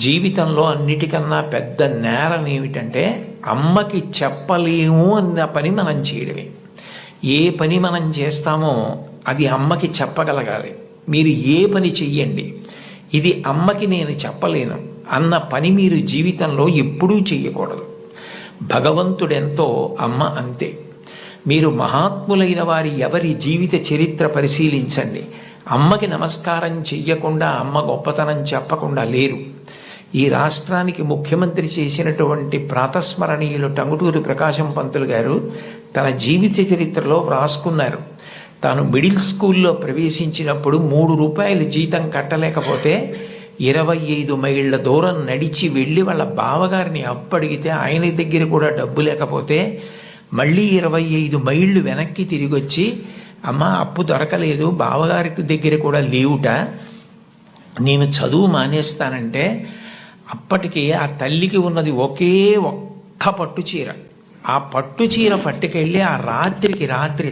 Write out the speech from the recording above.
జీవితంలో అన్నిటికన్నా పెద్ద నేరం ఏమిటంటే అమ్మకి చెప్పలేము అన్న పని మనం చేయడమే. ఏ పని మనం చేస్తామో అది అమ్మకి చెప్పగలగాలి. మీరు ఏ పని చెయ్యండి, ఇది అమ్మకి నేను చెప్పలేను అన్న పని మీరు జీవితంలో ఎప్పుడూ చెయ్యకూడదు. భగవంతుడెంతో అమ్మ అంతే. మీరు మహాత్ములైన వారి ఎవరి జీవిత చరిత్ర పరిశీలించండి. అమ్మకి నమస్కారం చెయ్యకుండా, అమ్మ గొప్పతనం చెప్పకుండా లేరు. ఈ రాష్ట్రానికి ముఖ్యమంత్రి చేసినటువంటి ప్రాతస్మరణీయులు టంగుటూరి ప్రకాశం పంతులు గారు తన జీవిత చరిత్రలో వ్రాసుకున్నారు. తాను మిడిల్ స్కూల్లో ప్రవేశించినప్పుడు 3 రూపాయలు జీతం కట్టలేకపోతే 25 మైళ్ళ దూరం నడిచి వెళ్ళి వాళ్ళ బావగారిని అప్పడిగితే ఆయన దగ్గర కూడా డబ్బు లేకపోతే మళ్ళీ 25 మైళ్ళు వెనక్కి తిరిగి వచ్చి, అమ్మ అప్పు దొరకలేదు, బావగారికి దగ్గర కూడా లేవుట, నేను చదువు మానేస్తానంటే అప్పటికి ఆ తల్లికి ఉన్నది ఒకే ఒక్క పట్టు చీర. ఆ పట్టు చీర పట్టుకెళ్ళి ఆ రాత్రికి రాత్రి